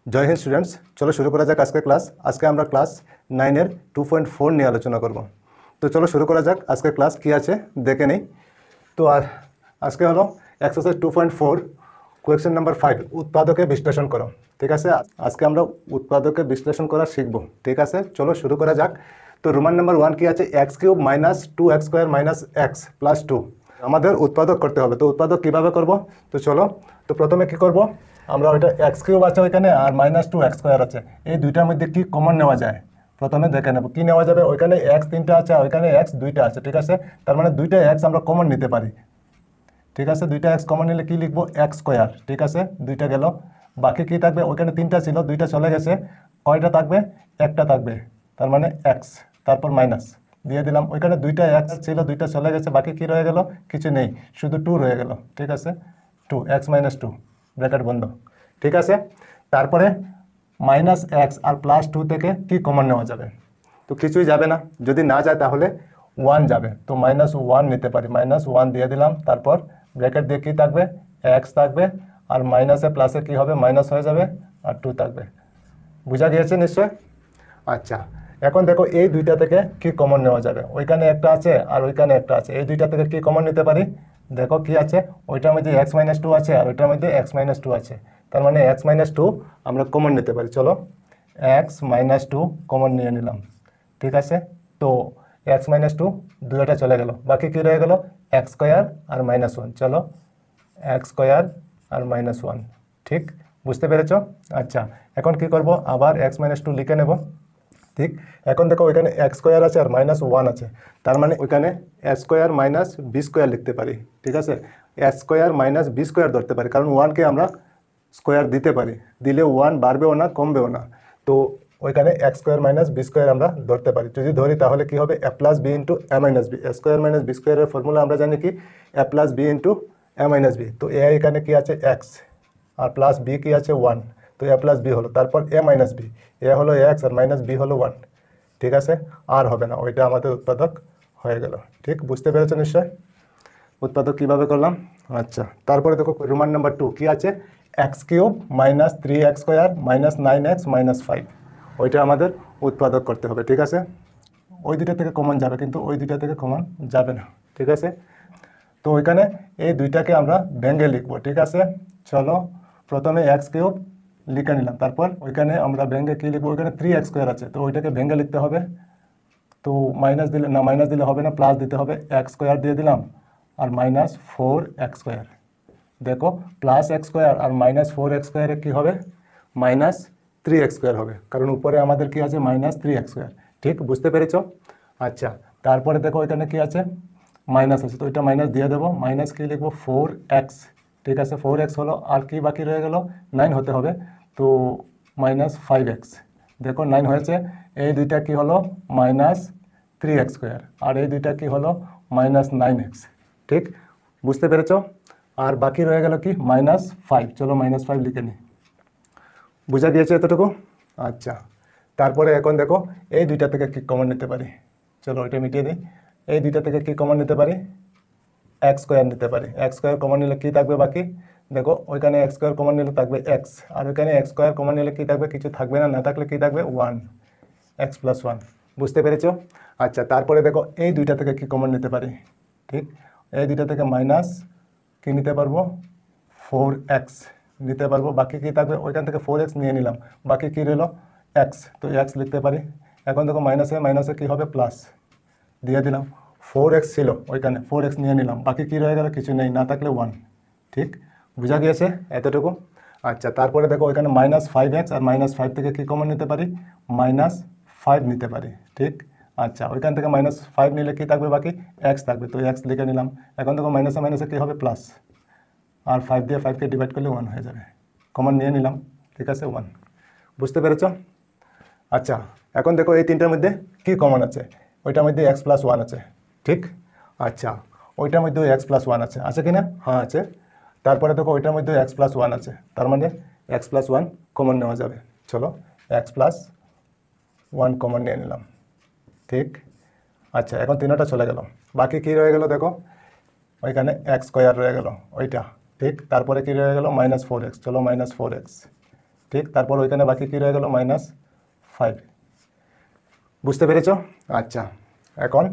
জয় Hind students, চলো শুরু করা যাক আজকের ক্লাস। আজকে আমরা ক্লাস 9-এর 2.4 নিয়ে আলোচনা করব। তো চলো শুরু করা যাক। আজকের ক্লাস কি আছে দেখে নেই। তো আজকে হলো এক্সারসাইজ 2.4 কোয়েশ্চেন নাম্বার 5, উৎপাদকে বিশ্লেষণ করো। ঠিক আছে, আজকে আমরা উৎপাদকে বিশ্লেষণ করা শিখব। ঠিক আছে, চলো শুরু করা যাক। তো রোমান নাম্বার 1 কি আছে, x³ - 2x² - x + 2। আমাদের উৎপাদক করতে হবে। তো উৎপাদক কিভাবে করব? তো চলো, তো প্রথমে কি করব, আমরা ওইটা x³ আছে ওইখানে আর -2x² আছে, এই দুইটার মধ্যে কি কমন নেওয়া যায় প্রথমে দেখে নেব। কি নেওয়া যাবে, ওইখানে x 3টা আছে আর ওইখানে x 2টা আছে। ঠিক আছে, তার মানে দুইটা x আমরা কমন নিতে পারি। ঠিক আছে, দুইটা x কমন নিলে কি লিখবো, x²। ঠিক আছে, দুইটা গেল, বাকি কি থাকবে, ওইখানে 3টা ছিল, 2টা চলে গেছে, কয়টা থাকবে, একটা থাকবে, তার মানে x, তারপর মাইনাস দিয়ে দিলাম। ওইখানে 2টা x ছিল, 2টা চলে গেছে, বাকি কি রয়ে গেল, কিছু নেই, শুধু 2 রয়ে গেল। ঠিক আছে, 2x - 2 ব্র্যাকেট বন্ধ। ঠিক আছে, তারপরে -x আর +2 থেকে কি কমন নেওয়া যাবে, তো কিছুই যাবে না, যদি না যায় তাহলে 1 যাবে। তো -1 নিতে পারি, -1 দিয়ে দিলাম, তারপর ব্র্যাকেট দিয়ে কি থাকবে, x থাকবে, আর মাইনাসে প্লাসে কি হবে, মাইনাস হয়ে যাবে, আর 2 থাকবে। বুঝা গিয়েছে নিশ্চয়? আচ্ছা, এখন দেখো এই দুইটা থেকে কি কমন নেওয়া যাবে। ওইখানে একটা আছে আর ওইখানে একটা আছে, এই দুইটা থেকে কি কমন নিতে পারি, দেখো কি আছে, ওইটার মধ্যে x - 2 আছে আর ওইটার মধ্যে x - 2 আছে, তার মানে x - 2 আমরা কমন নিতে পারি। চলো x - 2 কমন নিয়ে নিলাম। ঠিক আছে, তো x - 2 দুইটা চলে গেল, বাকি কি রয়ে গেল, x² আর -1। চলো x² আর -1। ঠিক, বুঝতে পেরেছ? আচ্ছা, এখন কি করব, আবার x - 2 লিখে নেব। ঠিক, এখন দেখো ওইখানে x² আছে আর -1 আছে, তার মানে ওইখানে a² - b² লিখতে পারি। ঠিক আছে, a² - b² ধরতে পারি, কারণ 1কে আমরা স্কোয়ার দিতে পারি, দিলে 1 বাড়বেও না কমবেও না। তো ওইখানে x² - b² আমরা ধরতে পারি। যদি ধরি তাহলে কি হবে, a + b * a - b। a² - b² এর ফর্মুলা আমরা জানি কি, a + b * a - b। তো a এখানে কি আছে, x, আর প্লাস b কি আছে, 1। তো a + b হলো, তারপর a - b, a হলো x আর -b হলো 1। ঠিক আছে, আর হবে না, ওইটা আমাদের উৎপাদক হয়ে গেল। ঠিক, বুঝতে পেরেছো নিশ্চয় উৎপাদক কিভাবে করলাম? আচ্ছা, তারপরে দেখো রোমান নাম্বার 2 কি আছে, x³ - 3x² - 9x - 5। ওইটা আমাদের উৎপাদক করতে হবে। ঠিক আছে, ওই দুইটা থেকে কমন যাবে, কিন্তু ওই দুইটা থেকে কমন যাবে না। ঠিক আছে, তো ওইখানে এই দুইটাকে আমরা ভেঙে লিখবো। ঠিক আছে, চলো প্রথমে x³ লিখে নিলাম, তারপর ওইখানে আমরা ভেঙে কি লিখবো, ওইখানে 3x² আছে, তো ওইটাকে ভেঙে লিখতে হবে। তো মাইনাস দিলে না, মাইনাস দিলে হবে না, প্লাস দিতে হবে, x² দিয়ে দিলাম আর -4x²। দেখো +x² আর -4x² কি হবে, -3x² হবে, কারণ উপরে আমাদের কি আছে, -3x²। ঠিক, বুঝতে পেরেছ? আচ্ছা, তারপরে দেখো এখানে কি আছে, মাইনাস আছে, তো এটা মাইনাস দিয়ে দেবো, মাইনাস কি লিখবো, 4x। ঠিক আছে, 4x হলো, আর কি বাকি রয়ে গেল, 9 হতে হবে, তো -5x। দেখো 9 হয়েছে, এই দুইটা কি হলো, -3x² আর এই দুইটা কি হলো, -9x। ঠিক, বুঝতে পেরেছ? আর বাকি রয়ে গেল কি, -5। চলো -5 লিখে নিই। বুঝা গিয়েছে এতটুকু? আচ্ছা, তারপরে এখন দেখো এই দুইটা থেকে কি কমন নিতে পারি। চলো ওইটা মিটিয়ে দিই। এই দুইটা থেকে কি কমন নিতে পারি, x² নিতে পারি। x² কমন নিলে কি থাকবে বাকি, দেখো ওইখানে x² কমন নিলে থাকবে x, আর ওইখানে x² কমন নিলে কি থাকবে, কিছু থাকবে না, না থাকলে কি থাকবে, 1, x + 1। বুঝতে পেরেছো? আচ্ছা, তারপরে দেখো এই দুইটা থেকে কি কমন নিতে পারি। ঠিক, এই দুইটা থেকে মাইনাস কি নিতে পারবো, 4x নিতে পারবো, বাকি কি থাকবে, ওইখান থেকে 4x নিয়ে নিলাম, বাকি কি রইল, x, তো x লিখতে পারি। এখন দেখো মাইনাসে কি হবে, প্লাস দিয়ে দিলাম, 4x ছিল ওইখানে, 4x নিয়ে নিলাম, বাকি কি রয়ে গেল, কিছু নেই, না থাকলে 1। ঠিক, বুঝা গিয়েছে এতটুকু? আচ্ছা, তারপরে দেখো ওইখানে -5x আর -5 থেকে কি কমন নিতে পারি, -5 নিতে পারি। ঠিক, আচ্ছা, ওইখান থেকে -5 নিলে কি থাকবে বাকি, x থাকবে, তো x লিখে নিলাম। এখন দেখো মাইনাসে কি হবে, প্লাস, আর 5 দিয়ে 5কে ডিভাইড করলে 1 হয়ে যাবে, কমন নিয়ে নিলাম। ঠিক আছে, 1। বুঝতে পেরেছ? আচ্ছা, এখন দেখো এই তিনটার মধ্যে কি কমন আছে, ওইটার মধ্যে x + 1 আছে। ঠিক, আচ্ছা, ওইটার মধ্যেও x + 1 আছে, আছে কি না? হ্যাঁ আছে। তারপরে দেখো ওইটার মধ্যে x + 1 আছে, তার মানে x + 1 কমন নেওয়া যাবে। চলো x + 1 কমন নিয়ে নিলাম। ঠিক, আচ্ছা, এখন তিনটা চলে গেল, বাকি কি রয়ে গেল, দেখো ওইখানে x² রয়ে গেল ওইটা। ঠিক, তারপরে কি রয়ে গেল, -4x। চলো -4x ঠিক, তারপর ওইখানে বাকি কী রয়ে গেল -5। বুঝতে পেরেছো? আচ্ছা, এখন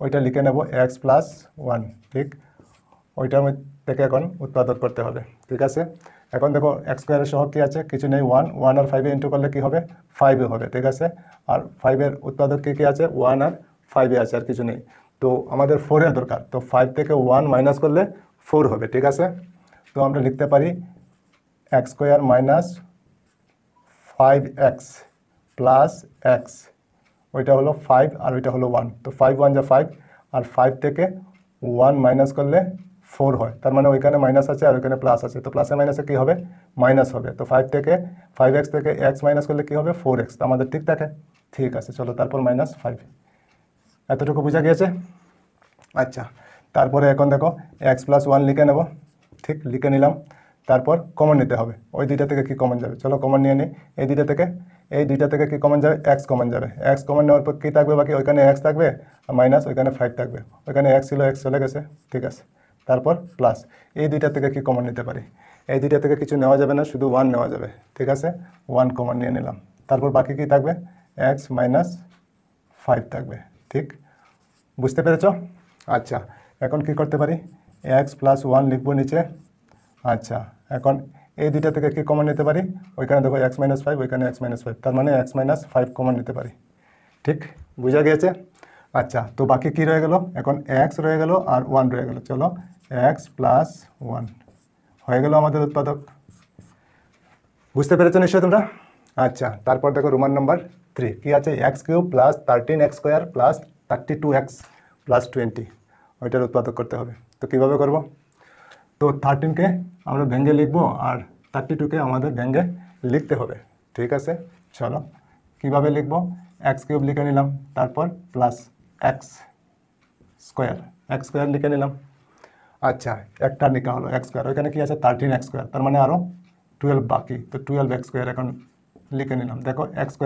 ওইটা লিখে নেব x+1। ঠিক, ওইটার থেকে এখন উৎপাদক করতে হবে। ঠিক আছে, এখন দেখো এক্স স্কোয়ারের সহগ কী আছে? কিছু নেই, 1 আর 5 ইন্টু করলে কী হবে? 5 হবে। ঠিক আছে, আর 5-এর উৎপাদক কী আছে? 1 আর 5 আছে, আর কিছু নেই। তো আমাদের 4-এর দরকার, তো 5 থেকে 1 মাইনাস করলে 4 হবে। ঠিক আছে, তো আমরা লিখতে পারি x² - 5x প্লাস এক্স, ওইটা হলো 5 আর ওইটা হলো 1। তো 5 1 যা 5, আর 5 থেকে 1 মাইনাস করলে 4 হয়, তার মানে ওইখানে মাইনাস আছে আর ওইখানে প্লাস আছে, তো প্লাসে মাইনাসে কী হবে? মাইনাস হবে। তো 5x থেকে x মাইনাস করলে কী হবে? 4x। তো আমাদের ঠিক থাকে। ঠিক আছে, চলো তারপর -5। এতটুকু বোঝা গিয়েছে? আচ্ছা, তারপরে এখন দেখো x+1 লিখে নেব। ঠিক, লিখে নিলাম। তারপর কমন নিতে হবে, ওই দুইটা থেকে কি কমন যাবে? চলো কমন নিয়ে নিই। এই দুইটা থেকে কি কমন যাবে? x কমন যাবে। x কমন নেওয়ার পর কী থাকবে বাকি? ওইখানে x থাকবে, মাইনাস ওইখানে 5 থাকবে। ওইখানে x ছিল, x চলে গেছে। ঠিক আছে, তারপর প্লাস। এই দুইটা থেকে কি কমন নিতে পারি? এই দুইটা থেকে কিছু নেওয়া যাবে না, শুধু 1 নেওয়া যাবে। ঠিক আছে, 1 কমন নিয়ে নিলাম। তারপর বাকি কি থাকবে? x - 5 থাকবে। ঠিক, বুঝতে পেরেছ? আচ্ছা, এখন কি করতে পারি? x+1 লিখবো নিচে। আচ্ছা, এখন এই দুইটা থেকে কি কমন নিতে পারি? ওইখানে দেখো x - 5, ওইখানে x - 5, তার মানে x - 5 কমন নিতে পারি। ঠিক, বুঝা গিয়েছে? আচ্ছা, তো বাকি কি রয়ে গেল? এখন x রয়ে গেল আর 1 রয়ে গেল। চলো x+1 হয়ে গেল আমাদের উৎপাদক। বুঝতে পেরেছো নিশ্চয় তোমরা? আচ্ছা, তারপর দেখো রোমান নাম্বার 3 কি আছে? x³ + 13x² + 32x + 20, ওইটার উৎপাদক করতে হবে। তো কীভাবে করব? তো 13কে আমরা ভেঙে লিখবো আর 32কে আমাদের ভেঙে লিখতে হবে। ঠিক আছে, চলো কীভাবে লিখবো? x³ লিখে নিলাম, তারপর প্লাস x² লিখে নিলাম। আচ্ছা, একটা লিখা হলো x², ওইখানে কি আছে? 13x², তার মানে আরও 12 বাকি, তো 12x² এখন লিখে নিলাম। দেখো x²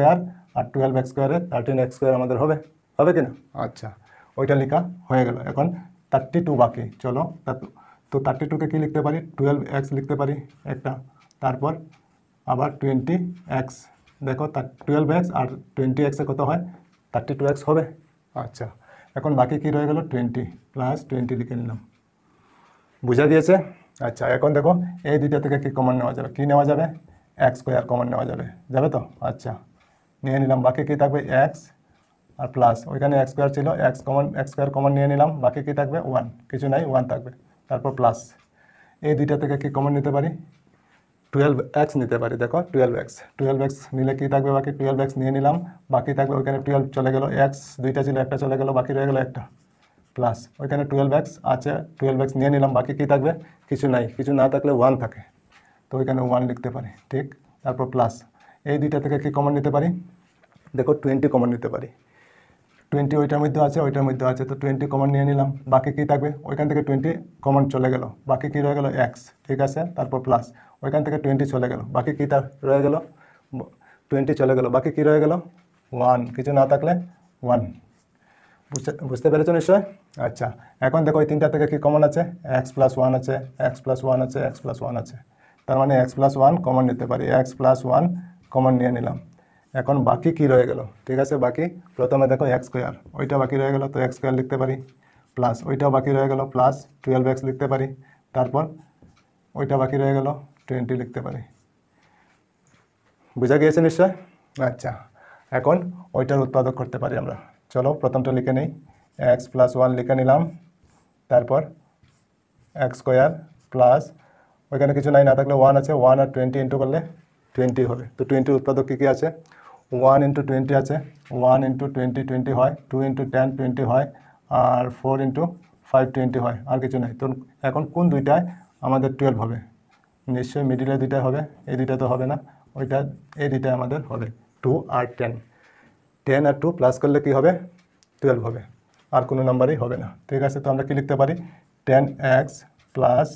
আর 12x² 13x² আমাদের হবে কি না? আচ্ছা, ওইটা লেখা হয়ে গেল। এখন 32 বাকি। চলো তো 32কে কি লিখতে পারি? 12x লিখতে পারি একটা, তারপর আবার 20x। দেখো 12x আর 20x কত হয়? 32x হবে। আচ্ছা, এখন বাকি কি রয়ে গেল? 20 + 20 লিখে নিলাম। বুঝা গিয়েছে? আচ্ছা, এখন দেখো এই দুইটা থেকে কি কমন নেওয়া যাবে? কি নেওয়া যাবে? x² কমন নেওয়া যাবে। যাবে তো? আচ্ছা, নিয়ে নিলাম। বাকি কি থাকবে? x আর প্লাস, ওইখানে x² ছিল, x² কমন নিয়ে নিলাম। বাকি কি থাকবে? 1, কিছু নাই, 1 থাকবে। তারপর প্লাস, এই দুইটা থেকে কি কমন নিতে পারি? 12x নিতে পারি। দেখো 12x নিলে কি থাকবে বাকি? 12x নিয়ে নিলাম। বাকি থাকবে ওইখানে 12 চলে গেল, x দুইটা ছিল, একটা চলে গেল, বাকি রয়ে গেল একটা। প্লাস ওইখানে 12x আছে, 12x নিয়ে নিলাম। বাকি কি থাকবে? কিছু নাই, কিছু না থাকলে 1 থাকে, তো ওইখানে 1 লিখতে পারি। ঠিক, তারপর প্লাস, এই দুইটা থেকে কি কমন নিতে পারি? দেখো 20 কমন নিতে পারি। 20 ওইটার মধ্যে আছে, ওইটার মধ্যে আছে, তো 20 কমন নিয়ে নিলাম। বাকি কি থাকবে? ওইখান থেকে 20 কমন চলে গেল, বাকি কি রয়ে গেল? x। ঠিক আছে, তারপর প্লাস, ওইখান থেকে 20 চলে গেল, বাকি কি রয়ে গেল? 20 চলে গেল, বাকি কি রয়ে গেল? 1, কিছু না থাকলে 1। বুঝতে পেরেছো নিশ্চয়? আচ্ছা, এখন দেখো ওই তিনটা থেকে কি কমন আছে? x+1 আছে, x+1 আছে, x+1 আছে, তার মানে x+1 কমন নিতে পারি। x+1 কমন নিয়ে নিলাম। এখন বাকি কি রয়ে গেল? ঠিক আছে, বাকি প্রথমে দেখো x², ওইটা বাকি রয়ে গেল, তো x² লিখতে পারি। প্লাস ওইটাও বাকি রয়ে গেল, প্লাস 12x লিখতে পারি। তারপর ওইটা বাকি রয়ে গেল, 20 লিখতে পারি। বুঝা গিয়েছে নিশ্চয়? আচ্ছা, এখন ওইটার উৎপাদক করতে পারি আমরা। চলো প্রথমটা লিখে নেই, x+1 লিখে নিলাম। তারপর x² প্লাস, ওইখানে কিছু নাই, না থাকলে 1 আছে, 1 আর 20 ইন্টু করলে 20 হবে। তো 20 উৎপাদক কী আছে? 1 × 20 আছে, 1 × 20 20 হয়, 2 × 10 20 হয়, আর 4 × 5 20 হয়, আর কিছু নাই। তো এখন কোন দুইটায় আমাদের 12 হবে? নিশ্চয়ই মিডিলের দুইটাই হবে, এই দুইটা তো হবে না, ওইটা এই দুইটাই আমাদের হবে, 2 আর 10। 10 আর 2 প্লাস করলে কি হবে? 12 হবে, আর কোনো নাম্বারই হবে না। ঠিক আছে, তো আমরা কি লিখতে পারি? 10x +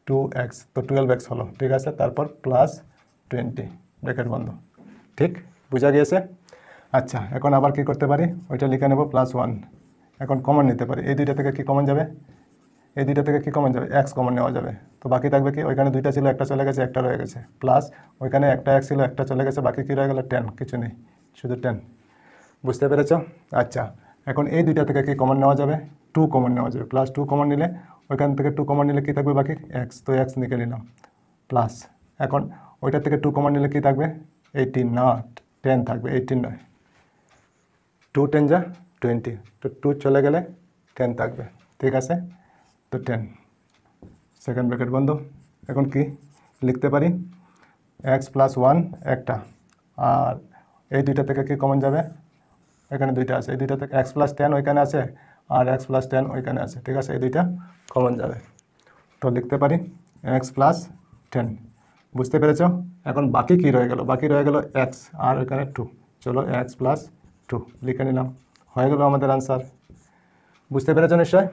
2x, তো 12x হলো। ঠিক আছে, তারপর প্লাস 20, ব্র্যাকেট বন্ধ। ঠিক, বুঝা গিয়েছে? আচ্ছা, এখন আবার কি করতে পারি? ওইটা লিখে নেব +1। এখন কমন নিতে পারি, এই দুইটা থেকে কি কমন যাবে? এই দুইটা থেকে কী কমন যাবে, এক্স কমন নেওয়া যাবে। তো বাকি থাকবে কি, ওইখানে দুইটা ছিল একটা চলে গেছে একটা রয়ে গেছে, প্লাস ওইখানে একটা এক্স ছিল একটা চলে গেছে, বাকি কী রয়ে গেল 10, কিছু নেই, শুধু 10। বুঝতে পেরেছ? আচ্ছা, এখন এই দুইটা থেকে কি কমন নেওয়া যাবে, 2 কমন নেওয়া যাবে। প্লাস 2 কমন নিলে ওইখান থেকে 2 কমন নিলে কী থাকবে বাকি, এক্স, তো এক্স নিকে নিলাম। প্লাস এখন ওইটার থেকে 2 কমন নিলে কী থাকবে, 18, না 10 থাকবে, 18 নয়, 2 10 যা 20, তো 2 চলে গেলে 10 থাকবে, ঠিক আছে। তো 10, সেকেন্ড ব্র্যাকেট বন্ধ। এখন কি লিখতে পারি, এক্স প্লাস 1 একটা, আর এই দুইটা থেকে কি কমন যাবে, এখানে দুইটা আছে, এই দুইটা থেকে এক্স প্লাস 10 ওইখানে আছে, আর এক্স প্লাস 10 ওইখানে আছে, ঠিক আছে, এই দুইটা কমন যাবে। তো লিখতে পারি এক্স প্লাস 10। বুঝতে পেরেছ? এখন বাকি কি রয়ে গেল, বাকি রয়ে গেল এক্স আর ওইখানে 2, চলো এক্স প্লাস 2 লিখে নিলাম, হয়ে গেল আমাদের আনসার। বুঝতে পেরেছ নিশ্চয়?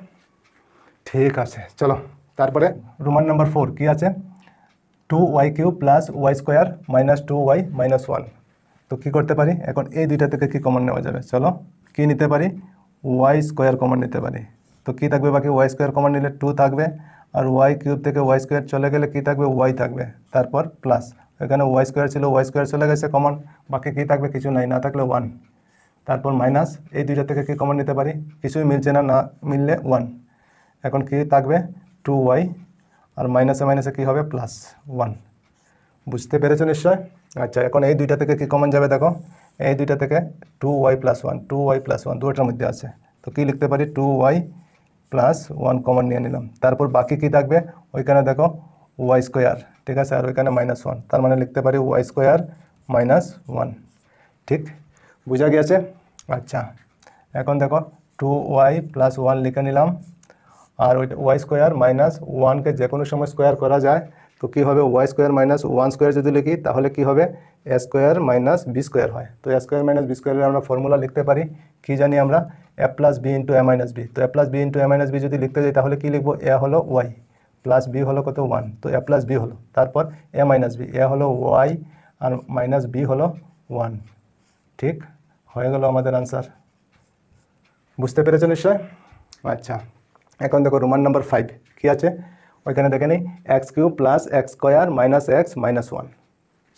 ঠিক আছে, চলো তারপরে রোমান নাম্বার 4 কি আছে, 2y³ plus y square minus 2y minus 1। তো কী করতে পারি, এখন এই দুইটা থেকে কি কমন নেওয়া যাবে, চলো কি নিতে পারি, ওয়াই স্কোয়ার কমন নিতে পারি। তো কী থাকবে বাকি, ওয়াই স্কোয়ার কমন নিলে 2 থাকবে, আর y³ থেকে ওয়াই স্কোয়ার চলে গেলে কী থাকবে, ওয়াই থাকবে, তারপর প্লাস এখানে ওয়াই স্কোয়ার ছিল, ওয়াই স্কোয়ার চলে গেছে কমন, বাকি কী থাকবে, কিছু নাই, না থাকলে 1, তারপর মাইনাস এই দুইটা থেকে কি কমন নিতে পারি, কিছুই মিলছে না, না মিললে 1, এখন কি থাকবে 2y, আর মাইনাসে মাইনাসে কী হবে, প্লাস 1। বুঝতে পেরেছো নিশ্চয়? আচ্ছা, এখন এই দুইটা থেকে কি কমন যাবে দেখো, এই দুইটা থেকে 2y প্লাস 1, 2y প্লাস 1 দুটোর মধ্যে আছে, তো কি লিখতে পারি, 2y প্লাস 1 কমন নিয়ে নিলাম। তারপর বাকি কি থাকবে, ওইখানে দেখো ওয়াই স্কোয়ার, ঠিক আছে, আর ওইখানে মাইনাস 1, তার মানে লিখতে পারি ওয়াই স্কোয়ার মাইনাস 1। ঠিক বোঝা গিয়েছে? আচ্ছা, এখন দেখো 2y প্লাস 1 লিখে নিলাম, আর ওইটা ওয়াই স্কোয়ার মাইনাস 1কে যে কোনো সময় স্কোয়ার করা যায়, তো কী হবে, ওয়াই স্কোয়ার মাইনাস 1 স্কোয়ার যদি লিখি তাহলে কি হবে, এ স্কোয়ার মাইনাস বি স্কোয়ার হয়। তো এ স্কোয়ার মাইনাস বি স্কোয়ারের আমরা ফর্মুলা লিখতে পারি, কি জানি আমরা, এ প্লাস বি ইন্টু এ মাইনাস বি। তো এ প্লাস বি ইন্টু এ মাইনাস বি যদি লিখতে যাই তাহলে কি লিখবো, এ হলো ওয়াই প্লাস বি হলো কত, 1, তো এ প্লাস বি হলো, তারপর এ মাইনাস বি, এ হলো ওয়াই আর মাইনাস বি হলো 1। ঠিক হয়ে গেল আমাদের আনসার। বুঝতে পেরেছো নিশ্চয়? আচ্ছা, এখন দেখো রোমান নাম্বার 5 কি আছে, ওইখানে দেখে নিই, x³ plus x square minus x minus 1।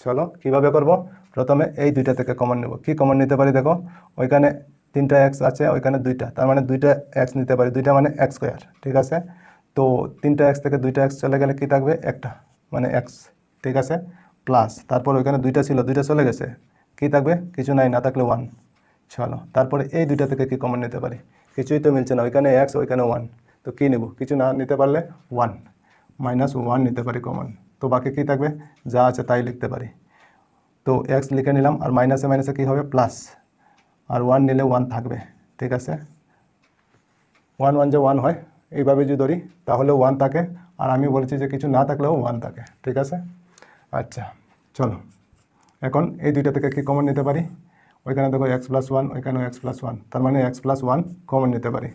চলো কীভাবে করব, প্রথমে এই দুইটা থেকে কমন নেব। কি কমন নিতে পারি দেখো, ওইখানে 3টা এক্স আছে, ওইখানে 2টা, তার মানে 2টা এক্স নিতে পারি, 2টা মানে এক্স স্কোয়ার, ঠিক আছে। তো 3টা এক্স থেকে 2টা এক্স চলে গেলে কি থাকবে, একটা মানে এক্স, ঠিক আছে, প্লাস তারপর ওইখানে 2টা ছিল, 2টা চলে গেছে, কি থাকবে, কিছু নাই, না থাকলে 1। চলো তারপরে এই দুইটা থেকে কি কমন নিতে পারি, কিছুই তো মিলছে না, ওইখানে এক্স ওইখানে 1, তো কী নেব, কিছু না নিতে পারলে 1 মাইনাস 1 নিতে পারি কমন, তো বাকি কী থাকবে, যা আছে তাই লিখতে পারি। তো এক্স লিখে নিলাম, আর মাইনাসে মাইনাসে কী হবে, প্লাস, আর 1 নিলে 1 থাকবে, ঠিক আছে, 1 1 যে 1 হয়, এইভাবে যদি ধরি তাহলেও 1 থাকে, আর আমি বলছি যে কিছু না থাকলেও 1 থাকে, ঠিক আছে। আচ্ছা চলো, এখন এই দুইটা থেকে কি কমন নিতে পারি, ওইখানে দেখো এক্স প্লাস 1, ওইখানেও এক্স প্লাস 1, তার মানে এক্স প্লাস 1 কমন নিতে পারি।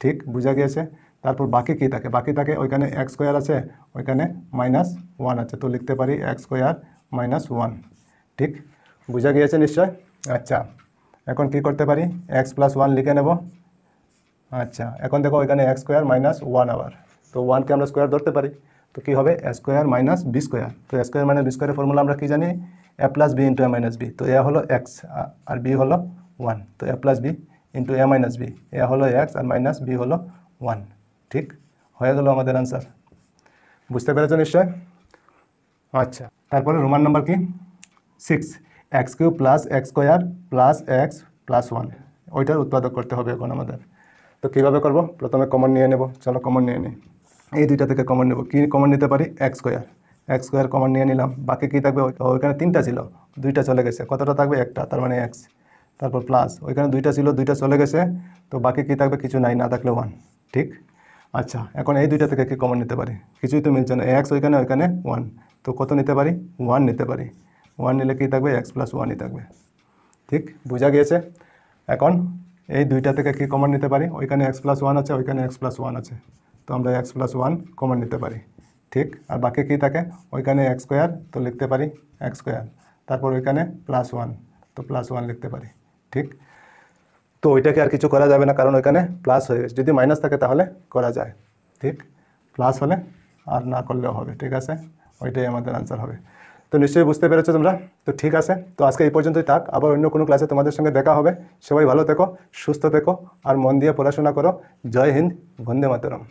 ঠিক বোঝা গিয়েছে? তারপর বাকি কী থাকে, বাকি থাকে ওইখানে এক্স স্কোয়ার আছে, ওইখানে মাইনাস 1 আছে, তো লিখতে পারি এক্স স্কোয়ার মাইনাস 1। ঠিক বোঝা গিয়েছে নিশ্চয়? আচ্ছা, এখন কি করতে পারি, এক্স প্লাস 1 লিখে নেব। আচ্ছা, এখন দেখো ওইখানে এক্স স্কোয়ার মাইনাস 1 আবার, তো 1কে আমরা স্কোয়ার ধরতে পারি, তো কী হবে, এ স্কোয়ার মাইনাস বি স্কোয়ার। তো এ স্কোয়ার মাইনাস বি স্কোয়ারের ফর্মুলা আমরা কী জানি, এ প্লাস বি ইন্টু এ মাইনাস বি। তো এ হলো এক্স আর বি হলো 1, তো এ প্লাস বি ইন্টু এ মাইনাস বি, এ হলো এক্স আর মাইনাস বি হলো 1। ঠিক হয়ে গেল আমাদের আনসার। বুঝতে পেরেছো নিশ্চয়? আচ্ছা, তারপরে রোমান নাম্বার কি, 6, x³ plus x square plus x plus 1, ওইটার উৎপাদক করতে হবে এখন আমাদের। তো কীভাবে করব, প্রথমে কমন নিয়ে নেব, চলো কমন নিয়ে নিই, এই দুইটা থেকে কমন নেব। কী কমন নিতে পারি, এক্স স্কোয়ার কমন নিয়ে নিলাম, বাকি কী থাকবে, ওইখানে 3টা ছিল, 2টা চলে গেছে, কতটা থাকবে, একটা, তার মানে এক্স, তারপর প্লাস ওইখানে 2টা ছিল, 2টা চলে গেছে, তো বাকি কী থাকবে, কিছু নাই, না থাকলে 1। ঠিক আচ্ছা, এখন এই দুইটা থেকে কী কমন নিতে পারি, কিছুই তো মিলছে না, এক্স ওইখানে 1, তো কত নিতে পারি, 1 নিতে পারি, 1 নিলে কী থাকবে, এক্স প্লাস 1ই থাকবে। ঠিক বোঝা গিয়েছে? এখন এই দুইটা থেকে কি কমন নিতে পারি, ওইখানে এক্স প্লাস 1 আছে, ওইখানে এক্স প্লাস 1 আছে, তো আমরা এক্স প্লাস 1 কমন নিতে পারি। ঠিক আর বাকি কী থাকে, ওইখানে এক্স স্কোয়ার, তো লিখতে পারি এক্স স্কোয়ার, তারপর ওইখানে প্লাস 1, তো প্লাস 1 লিখতে পারি। ঠিক তো ওইটাকে আর কিছু করা যাবে না, কারণ ওইখানে প্লাস হয়ে গেছে, যদি মাইনাস থাকে তাহলে করা যায়। ঠিক প্লাস হলে আর না করলেও হবে, ঠিক আছে, ওইটাই আমাদের আনসার হবে। তো নিশ্চয়ই বুঝতে পেরেছো তোমরা। তো ঠিক আছে, তো আজকে এই পর্যন্তই থাক, আবার অন্য কোনো ক্লাসে তোমাদের সঙ্গে দেখা হবে। সবাই ভালো থেকো, সুস্থ থেকো, আর মন দিয়ে পড়াশোনা করো। জয় হিন্দ, বন্দে মাতরম।